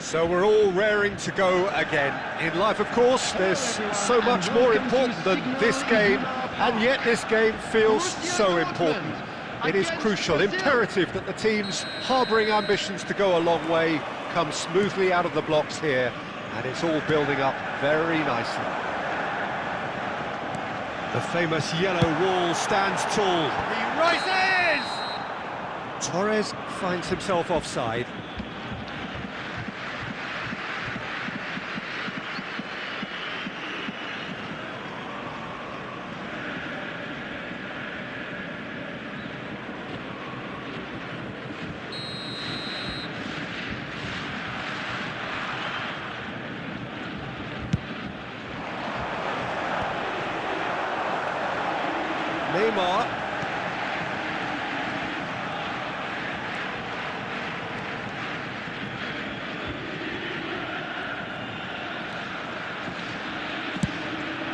So we're all raring to go again. In life, of course, there's so much more important than this game, and yet this game feels so important. It is crucial, imperative that the teams harbouring ambitions to go a long way come smoothly out of the blocks here, and it's all building up very nicely. The famous yellow wall stands tall. He rises! Torres finds himself offside. Neymar.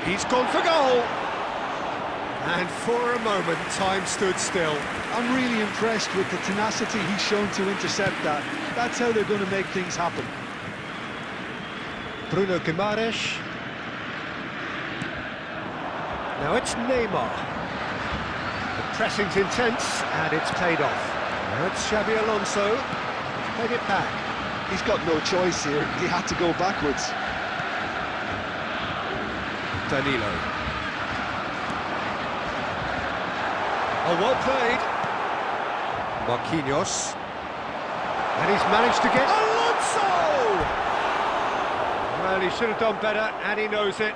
He's gone for goal. And for a moment, time stood still. I'm really impressed with the tenacity he's shown to intercept that. That's how they're going to make things happen. Bruno Guimaraes. Now it's Neymar. The pressing's intense, and it's paid off. Now it's Xabi Alonso. He's played it back. He's got no choice here. He had to go backwards. Danilo. Oh, well played. Marquinhos. And he's managed to get... Alonso! Well, he should have done better, and he knows it.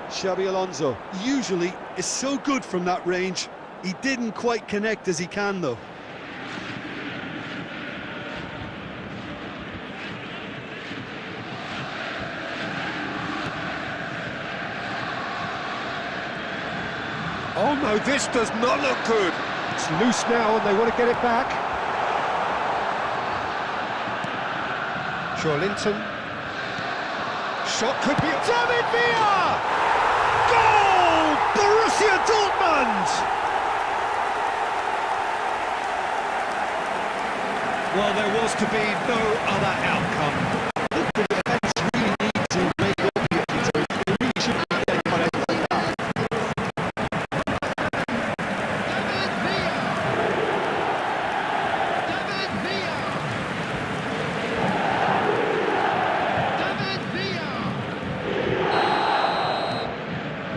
Xabi Alonso usually is so good from that range. He didn't quite connect as he can, though. Oh no, this does not look good. It's loose now and they want to get it back. Linton. Shot could be... David Villa! Goal! Borussia Dortmund! Well, there was to be no other outcome. The defence really need to make up the difference. They really shouldn't be getting caught out like that.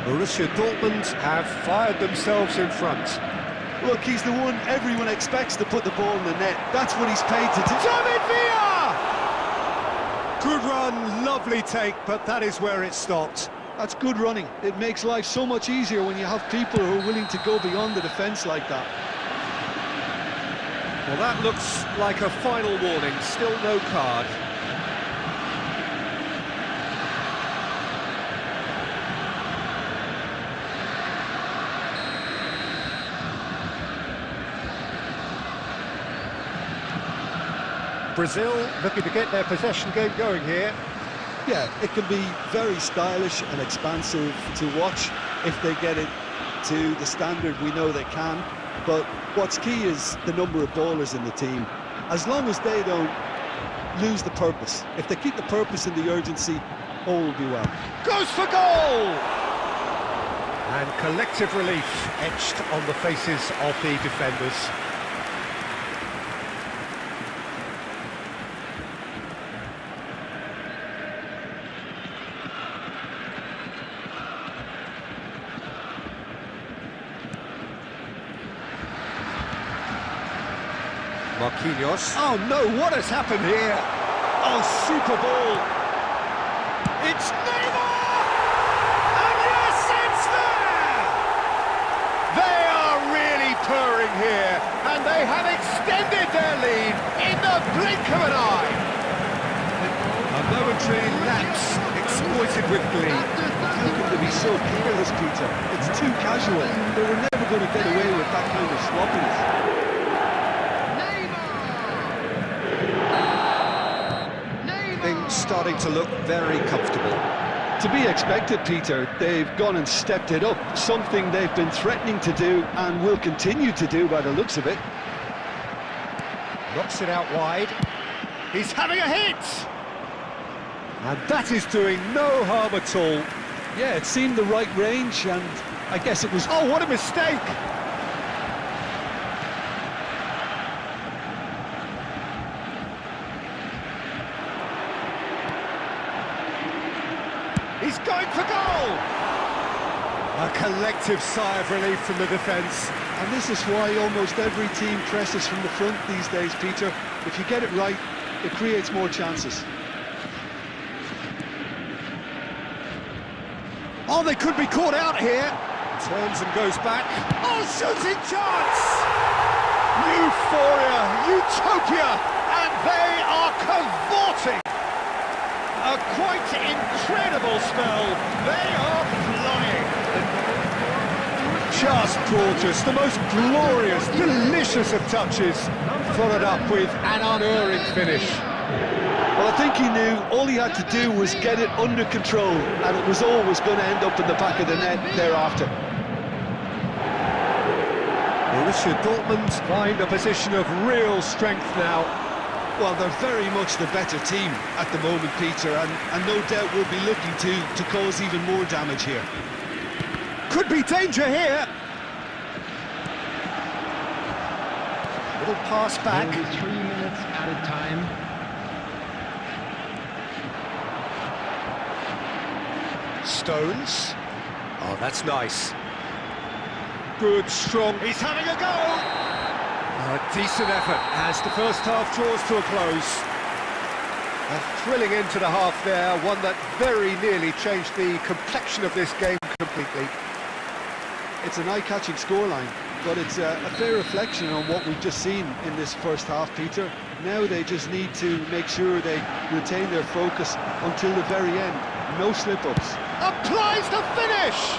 Borussia Dortmund have fired themselves in front. Look, he's the one everyone expects to put the ball in the net. That's what he's paid to do. David Villa! Good run, lovely take, but that is where it stopped. That's good running. It makes life so much easier when you have people who are willing to go beyond the defence like that. Well, that looks like a final warning, still no card. Brazil looking to get their possession game going here. Yeah, it can be very stylish and expansive to watch if they get it to the standard we know they can. But what's key is the number of ballers in the team. As long as they don't lose the purpose, if they keep the purpose and the urgency, all will be well. Goes for goal! And collective relief etched on the faces of the defenders. Marquinhos. Oh no, what has happened here? Oh, super ball. It's Neymar! And yes, it's there! They are really purring here, and they have extended their lead in the blink of an eye. A momentary lapse exploited with glee. How can they be so careless, Peter? It's too casual. They were never going to get away with that kind of sloppiness. Things starting to look very comfortable. To be expected, Peter. They've gone and stepped it up, something they've been threatening to do and will continue to do by the looks of it. Knocks it out wide. He's having a hit! And that is doing no harm at all. Yeah, it seemed the right range, and I guess it was... Oh, what a mistake! He's going for goal! A collective sigh of relief from the defence. And this is why almost every team presses from the front these days, Peter. If you get it right, it creates more chances. Oh, they could be caught out here. Turns and goes back. Oh, shooting chance! Euphoria, utopia, and they are cavorting. A quite incredible spell. They are flying. Just gorgeous, the most glorious, delicious of touches, followed up with an unerring finish. Well, I think he knew all he had to do was get it under control, and it was always going to end up in the back of the net thereafter. Borussia Dortmund find a position of real strength now. Well, they're very much the better team at the moment, Peter, and no doubt will be looking to cause even more damage here. Could be danger here. Little pass back. 3 minutes at a time. Stones. Oh, that's nice. Good, strong. He's having a go. A decent effort as the first half draws to a close. A thrilling end to the half there, one that very nearly changed the complexion of this game completely. It's an eye-catching scoreline, but it's a fair reflection on what we've just seen in this first half, Peter. Now they just need to make sure they retain their focus until the very end. No slip-ups. Applies the finish!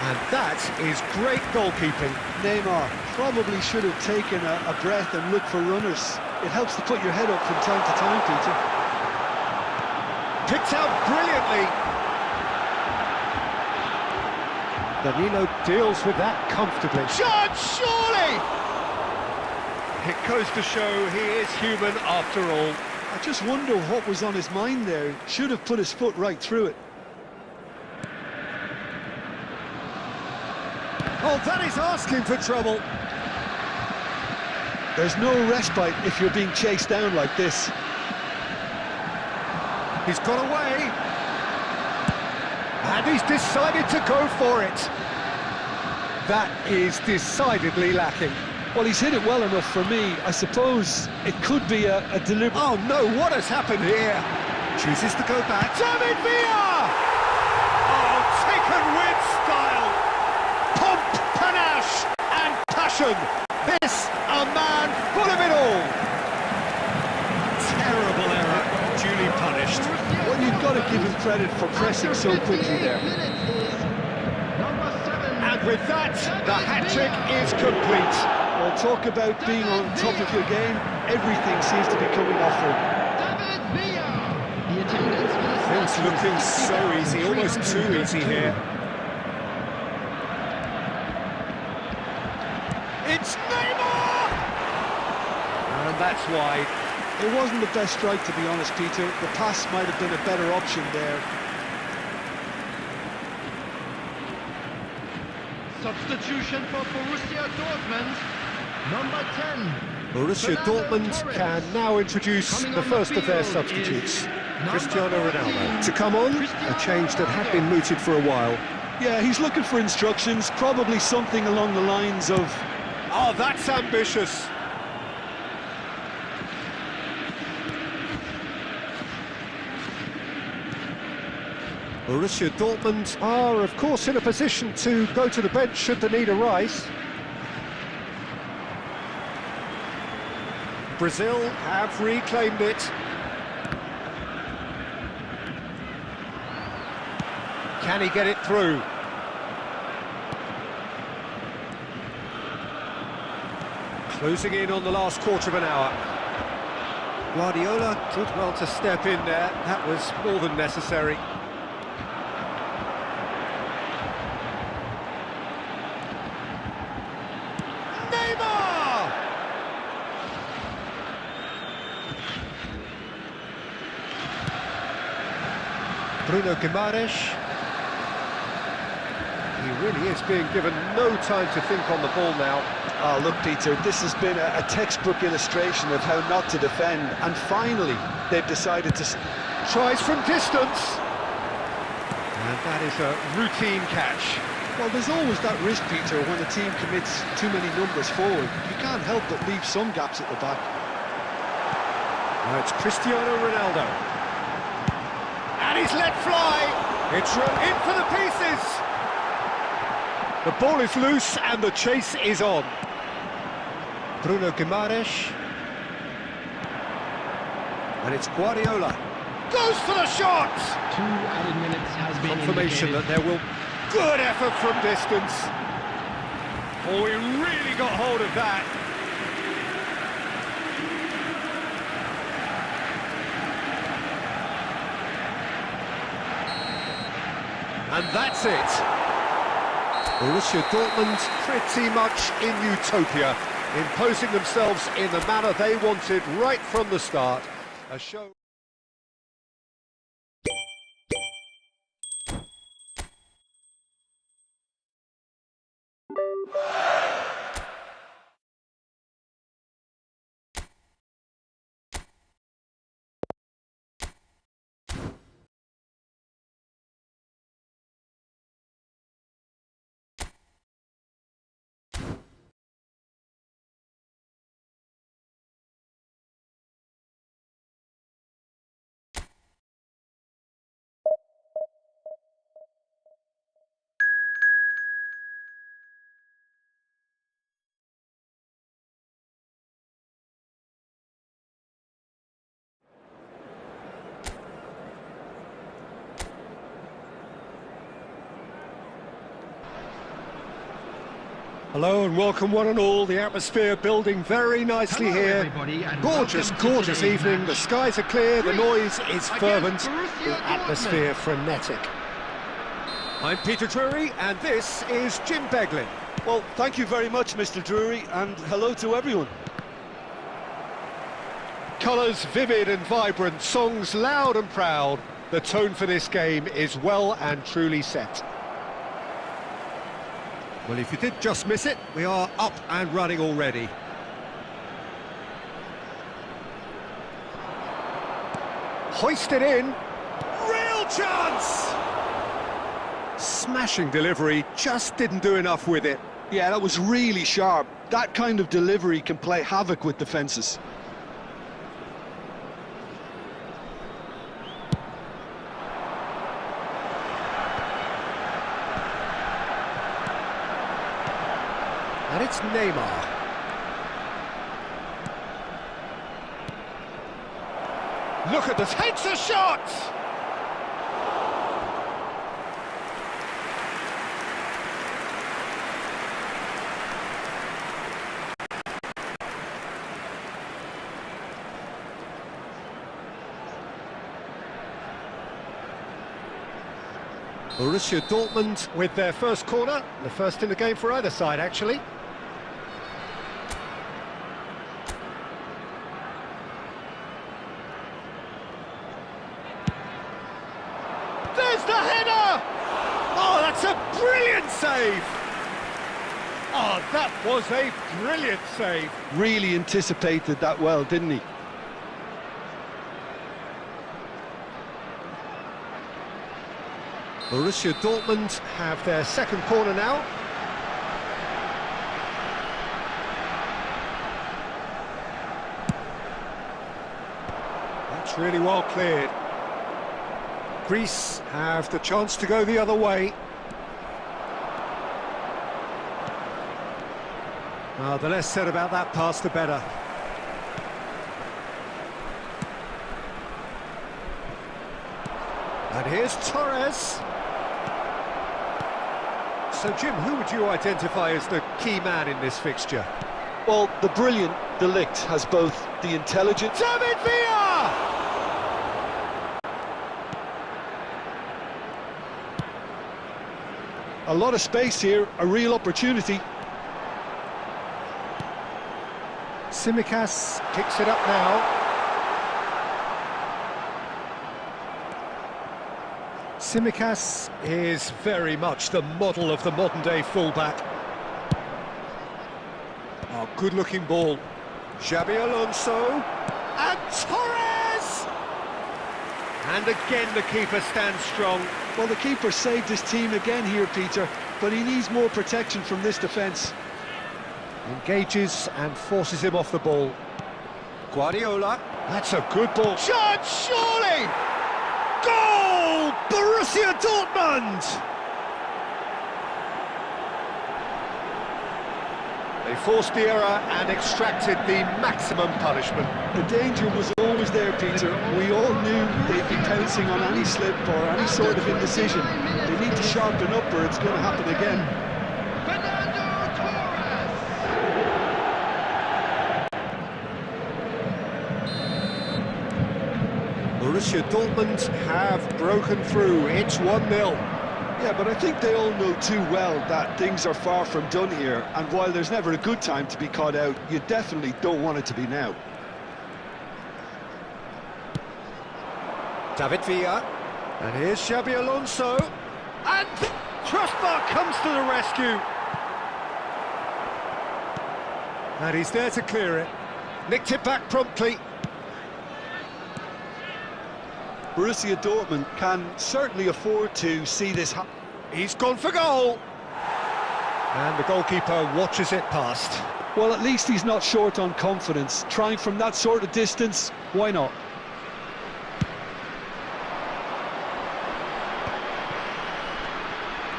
And that is great goalkeeping. Neymar probably should have taken a breath and looked for runners. It helps to put your head up from time to time, Peter. Picked out brilliantly. Danilo deals with that comfortably. Shot, surely! It goes to show he is human after all. I just wonder what was on his mind there. Should have put his foot right through it. Oh, that is asking for trouble. There's no respite if you're being chased down like this. He's got away. And he's decided to go for it. That is decidedly lacking. Well, he's hit it well enough for me. I suppose it could be a deliberate... Oh no, what has happened here? Chooses to go back. David Villa! Oh, taken with style. Pomp, panache and passion. This, a man full of it all. Terrible error, duly punished. Well, you've got to give him credit for pressing so quickly there. And with that, the hat-trick is complete. Well, talk about being on top of your game. Everything seems to be coming off for him. Things looking so easy, almost too easy here. It's Neymar! And that's wide. It wasn't the best strike, to be honest, Peter. The pass might have been a better option there. Substitution for Borussia Dortmund, number 10. Borussia Dortmund can now introduce the first of their substitutes, Cristiano Ronaldo. To come on, a change that had been mooted for a while. Yeah, he's looking for instructions, probably something along the lines of... Oh, that's ambitious. Borussia Dortmund are, of course, in a position to go to the bench should the need arise. Brazil have reclaimed it. Can he get it through? Closing in on the last quarter of an hour. Guardiola did well to step in there. That was more than necessary. Bruno Guimaraes. He really is being given no time to think on the ball now. Oh, look, Peter, this has been a textbook illustration of how not to defend, and finally they've decided to... Tries from distance. And that is a routine catch. Well, there's always that risk, Peter, when a team commits too many numbers forward. You can't help but leave some gaps at the back. Now it's Cristiano Ronaldo. And he's let fly. It's run in for the pieces. The ball is loose and the chase is on. Bruno Guimaraes. And it's Guardiola. Goes for the shot! 2 added minutes has been Confirmation indicated. that there will... Good effort from distance. Oh, he really got hold of that. And that's it. Borussia Dortmund pretty much in utopia, imposing themselves in the manner they wanted right from the start. A show... Hello and welcome one and all. The atmosphere building very nicely Hello, here. everybody, and Gorgeous, welcome to gorgeous today's evening. match. The skies are clear, the noise is fervent, Borussia the atmosphere frenetic. I'm Peter Drury and this is Jim Beglin. Well, thank you very much, Mr. Drury, and hello to everyone. Colours vivid and vibrant, songs loud and proud. The tone for this game is well and truly set. Well, if you did just miss it, we are up and running already. Hoisted in. Real chance! Smashing delivery, just didn't do enough with it. Yeah, that was really sharp. That kind of delivery can play havoc with defences. And it's Neymar. Look at this, takes a shot! Borussia Dortmund with their first corner, the first in the game for either side actually. There's the header! Oh, that's a brilliant save! Oh, that was a brilliant save. Really anticipated that well, didn't he? Borussia Dortmund have their second corner now. That's really well cleared. Greece have the chance to go the other way. The less said about that pass, the better. And here's Torres. So, Jim, who would you identify as the key man in this fixture? Well, the brilliant De Ligt has both the intelligence... David Villa! A lot of space here, a real opportunity. Tsimikas kicks it up now. Tsimikas is very much the model of the modern-day fullback. Oh, good-looking ball. Xabi Alonso. And Torres! And again the keeper stands strong. Well, the keeper saved his team again here, Peter, but he needs more protection from this defence. Engages and forces him off the ball. Guardiola. That's a good ball. Shot, surely! Goal! Borussia Dortmund! They forced the error and extracted the maximum punishment. The danger was always there, Peter. We all knew they'd be pouncing on any slip or any sort of indecision. They need to sharpen up or it's going to happen again. Borussia Dortmund have broken through. It's 1-0. Yeah, but I think they all know too well that things are far from done here, and while there's never a good time to be caught out, you definitely don't want it to be now. David Villa, and here's Xabi Alonso, and the crossbar comes to the rescue. And he's there to clear it. Nicked it back promptly. Borussia Dortmund can certainly afford to see this He's gone for goal. And the goalkeeper watches it past. Well, at least he's not short on confidence. Trying from that sort of distance, why not?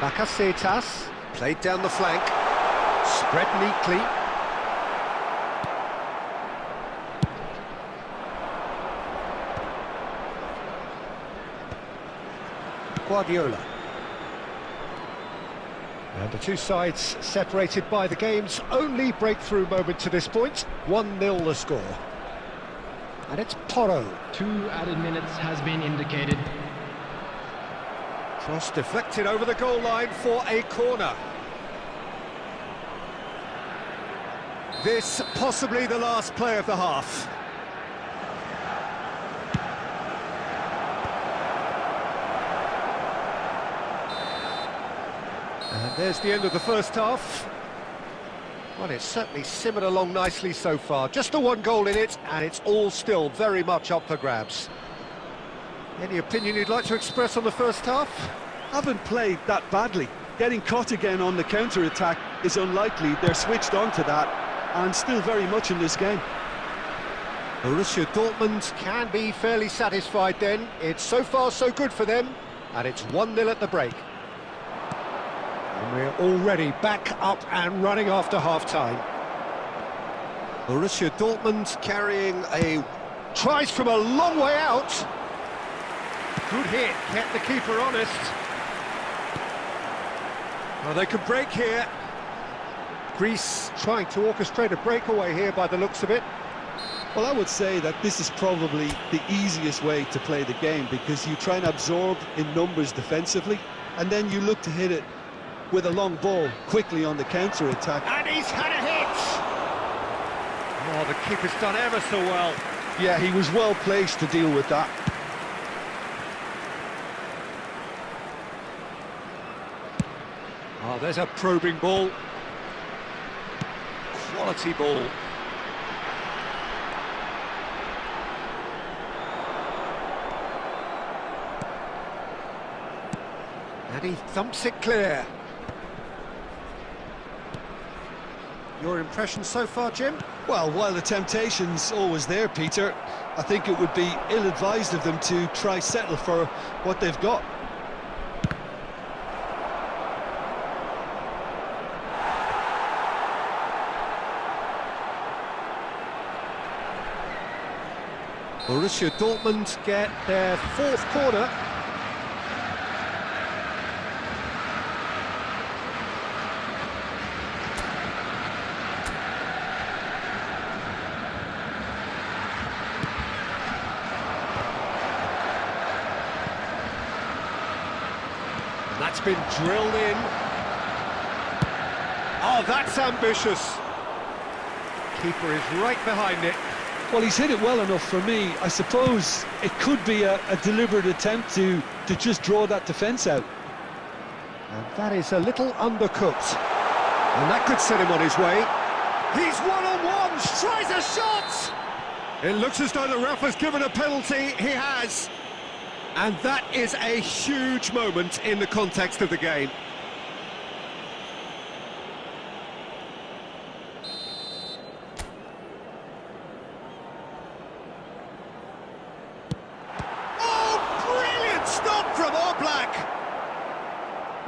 Bakasetas, played down the flank. Spread neatly. Guardiola. And the two sides separated by the game's only breakthrough moment to this point. 1-0 the score. And it's Porro. 2 added minutes has been indicated. Cross deflected over the goal line for a corner. This possibly the last play of the half. And there's the end of the first half. Well, it's certainly simmered along nicely so far. Just the one goal in it, and it's all still very much up for grabs. Any opinion you'd like to express on the first half? Haven't played that badly. Getting caught again on the counter-attack is unlikely. They're switched on to that, and still very much in this game. Borussia Dortmund can be fairly satisfied then. It's so far so good for them, and it's 1-0 at the break. And we're already back up and running after half-time. Borussia Dortmund carrying a tries from a long way out. Good hit, kept the keeper honest. Well, they could break here. Greece trying to orchestrate a breakaway here by the looks of it. Well, I would say that this is probably the easiest way to play the game, because you try and absorb in numbers defensively, and then you look to hit it with a long ball quickly on the counter-attack. And he's had a hit! Oh, the keeper's done ever so well. Yeah, he was well placed to deal with that. Oh, there's a probing ball. Quality ball. And he thumps it clear. Your impression so far, Jim? Well, while the temptation's always there, Peter, I think it would be ill-advised of them to try settle for what they've got. Borussia Dortmund get their fourth corner. That's been drilled in. Oh, that's ambitious. Keeper is right behind it. Well, he's hit it well enough for me. I suppose it could be a deliberate attempt to to just draw that defence out. And that is a little undercooked. And that could set him on his way. He's one-on-one, tries a shot! It looks as though the ref has given a penalty. He has. And that is a huge moment in the context of the game.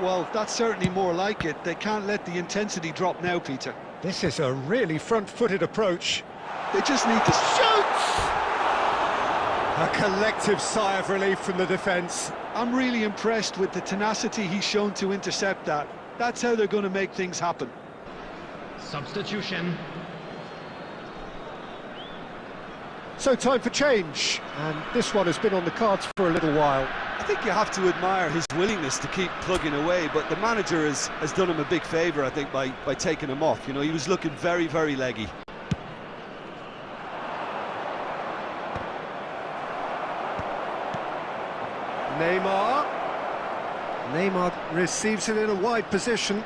Well, that's certainly more like it. They can't let the intensity drop now, Peter. This is a really front-footed approach. They just need to shoot! A collective sigh of relief from the defence. I'm really impressed with the tenacity he's shown to intercept that. That's how they're going to make things happen. Substitution. So time for change, and this one has been on the cards for a little while. I think you have to admire his willingness to keep plugging away, but the manager has done him a big favour, I think, by taking him off. You know, he was looking very, very leggy. Neymar receives it in a wide position.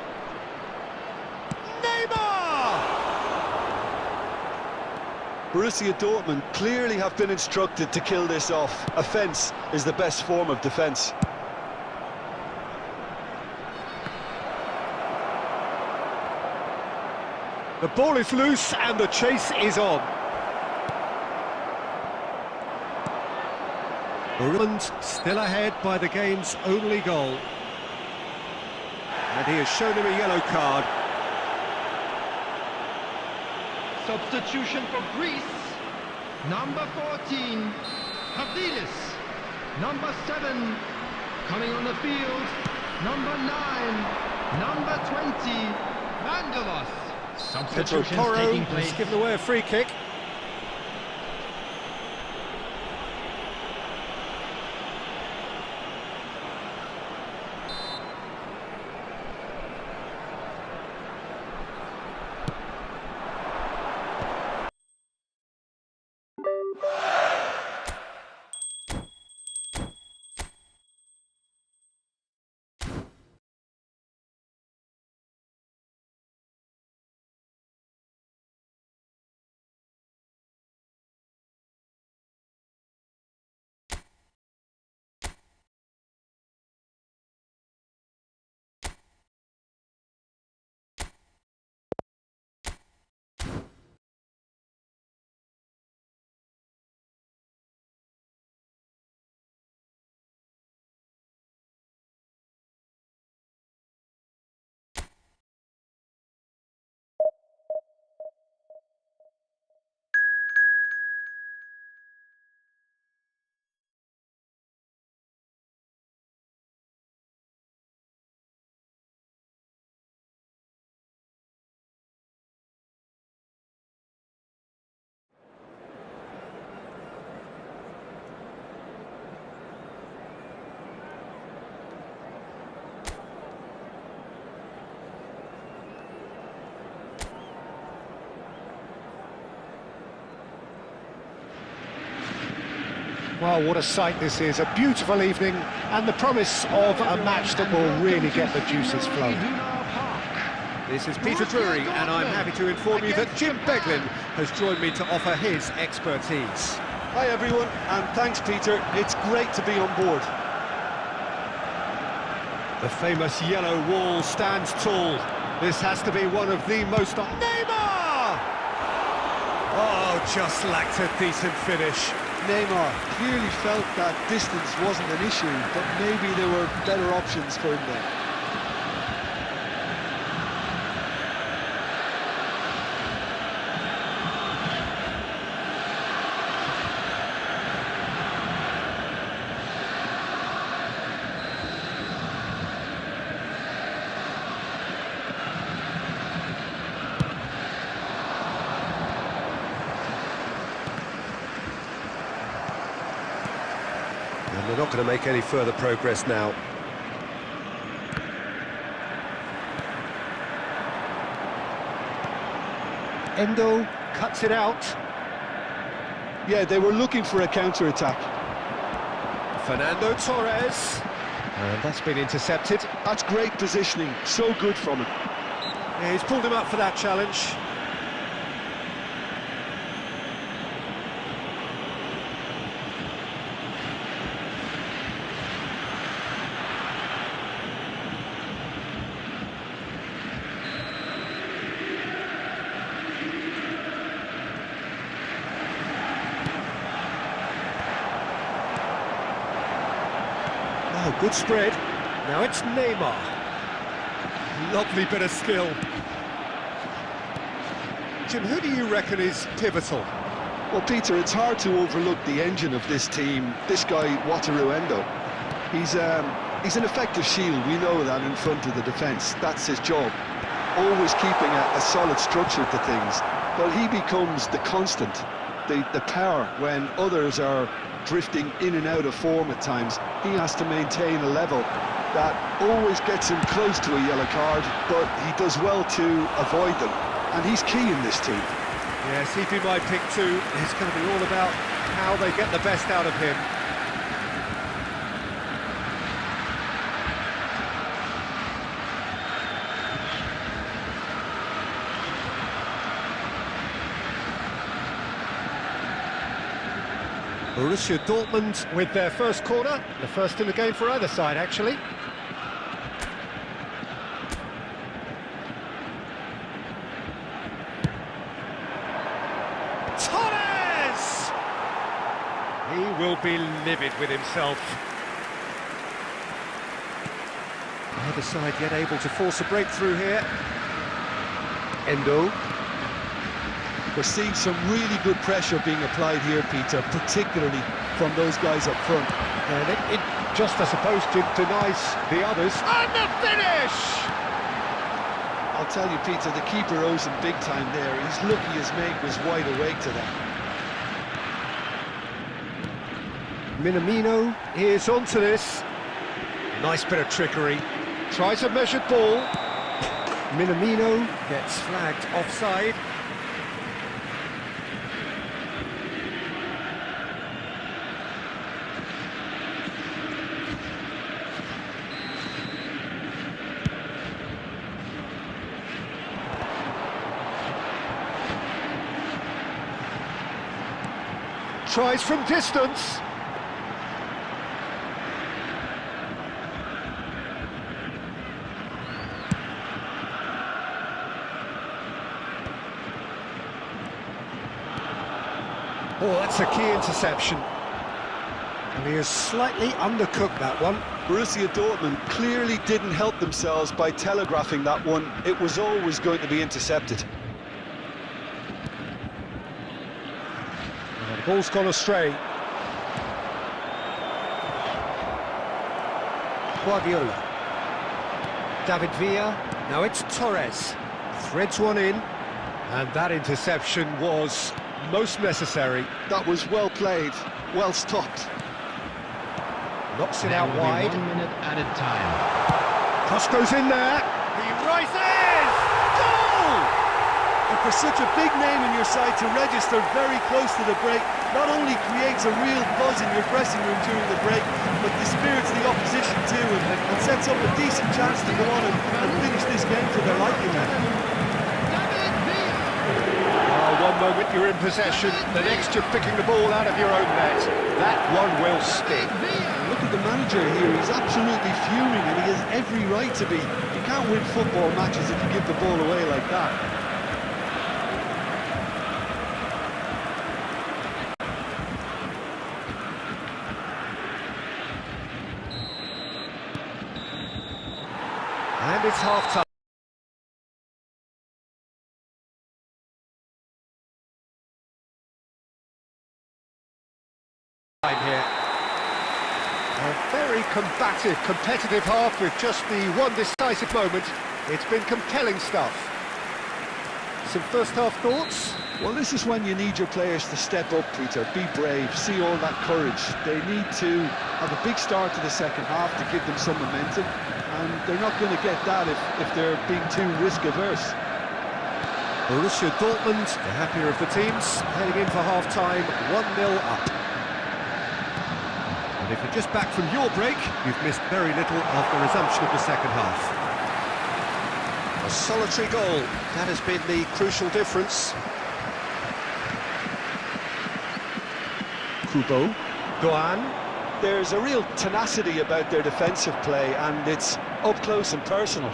Borussia Dortmund clearly have been instructed to kill this off. Offence is the best form of defence. The ball is loose and the chase is on. Dortmund still ahead by the game's only goal. And he has shown him a yellow card. Substitution for Greece. Number 14, Pavlidis. Number 7, coming on the field. Number 9, number 20, Vangelos. Substitutions taking place. Has given away a free kick. Well, what a sight this is. A beautiful evening and the promise of a match that will really get the juices flowing. This is Peter Drury, and I'm happy to inform you that Jim Beglin has joined me to offer his expertise. Hi everyone, and thanks Peter. It's great to be on board. The famous yellow wall stands tall. This has to be one of the most... Neymar! Oh, just lacked a decent finish. Neymar clearly felt that distance wasn't an issue, but maybe there were better options for him there. And they're not going to make any further progress now. Endo cuts it out. Yeah, they were looking for a counter-attack. Fernando Torres. And that's been intercepted. That's great positioning, so good from him. Yeah, he's pulled him up for that challenge. Oh, good spread. Now it's Neymar. Lovely bit of skill. Jim, who do you reckon is pivotal? Well, Peter, it's hard to overlook the engine of this team. This guy, Wataruendo. He's an effective shield, we know that, in front of the defence. That's his job. Always keeping a solid structure to things. But he becomes the constant, the power when others are drifting in and out of form at times. He has to maintain a level that always gets him close to a yellow card, but he does well to avoid them. And he's key in this team. Yes, he'd be my pick too. It's going to be all about how they get the best out of him. Borussia Dortmund with their first corner, the first in the game for either side, actually. Torres! He will be livid with himself. Either side yet able to force a breakthrough here. Endo. We're seeing some really good pressure being applied here, Peter, particularly from those guys up front. And it just, I suppose, denies the others. And the finish! I'll tell you, Peter, the keeper owes him big time there. He's lucky his mate was wide awake to that. Minamino is onto this. Nice bit of trickery. Tries a measured ball. Minamino gets flagged offside. Tries from distance. Oh, that's a key interception. And he has slightly undercooked that one. Borussia Dortmund clearly didn't help themselves by telegraphing that one. It was always going to be intercepted. The ball's gone astray. Guardiola. David Villa. Now it's Torres. Threads one in. And that interception was most necessary. That was well played, well stopped. Knocks it There out will be wide. 1 minute added time. Cross goes in there. He rises! Goal! And for such a big name in your side to register very close to the break, not only creates a real buzz in your dressing room during the break, but dispirits the opposition too, and sets up a decent chance to go on and finish this game to their liking. Oh, one moment you're in possession, the next you're picking the ball out of your own net. That one will stick. Look at the manager here, he's absolutely fuming, and he has every right to be. You can't win football matches if you give the ball away like that. And it's half-time. Here. A very combative, competitive half with just the one decisive moment. It's been compelling stuff. Some first-half thoughts? Well, this is when you need your players to step up, Peter, be brave, see all that courage. They need to have a big start to the second half to give them some momentum, and they're not going to get that if they're being too risk-averse. Borussia Dortmund, the happier of the teams, heading in for half-time, 1-0 up. And if You're just back from your break. You've missed very little of the resumption of the second half. A solitary goal. That has been the crucial difference. Kubo. Doan. There's a real tenacity about their defensive play, and it's up close and personal.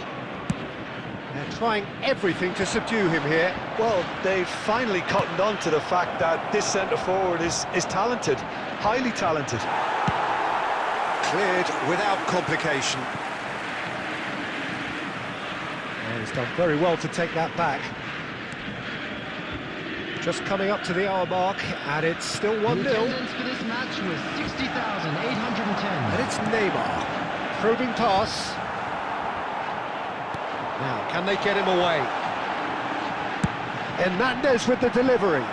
They're trying everything to subdue him here. Well, they've finally cottoned on to the fact that this centre-forward is talented, highly talented. Cleared without complication. And he's done very well to take that back. Just coming up to the hour mark, and it's still 1-0. The attendance for this match was 60,810. And it's Neymar. Probing pass. Now, can they get him away? Hernandez with the delivery.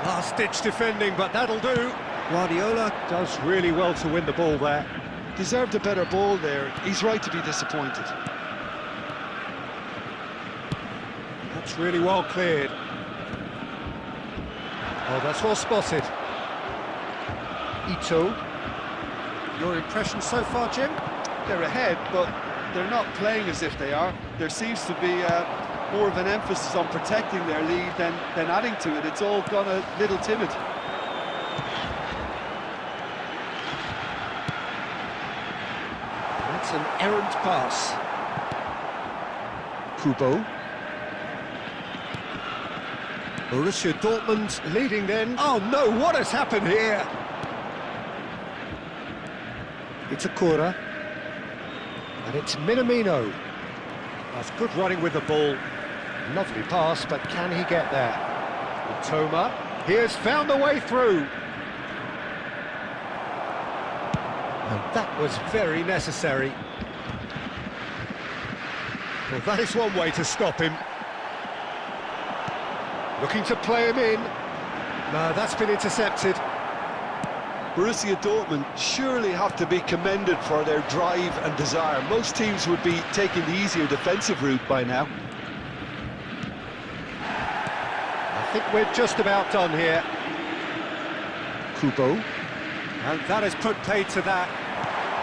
Last-ditch defending, but that'll do. Guardiola does really well to win the ball there. Deserved a better ball there. He's right to be disappointed. That's really well cleared. Oh, that's well spotted. Ito. Your impression so far, Jim? They're ahead, but they're not playing as if they are. There seems to be more of an emphasis on protecting their lead than adding to it. It's all gone a little timid. That's an errant pass. Kubo. Borussia Dortmund leading then. Oh no, what has happened here? It's a Cura. And it's Minamino. That's good running with the ball. Lovely pass, but can he get there? Toma, he has found a way through. And that was very necessary. Well, that is one way to stop him. Looking to play him in. No, that's been intercepted. Borussia Dortmund surely have to be commended for their drive and desire. Most teams would be taking the easier defensive route by now. I think we're just about done here. Kubo. And that has put paid to that.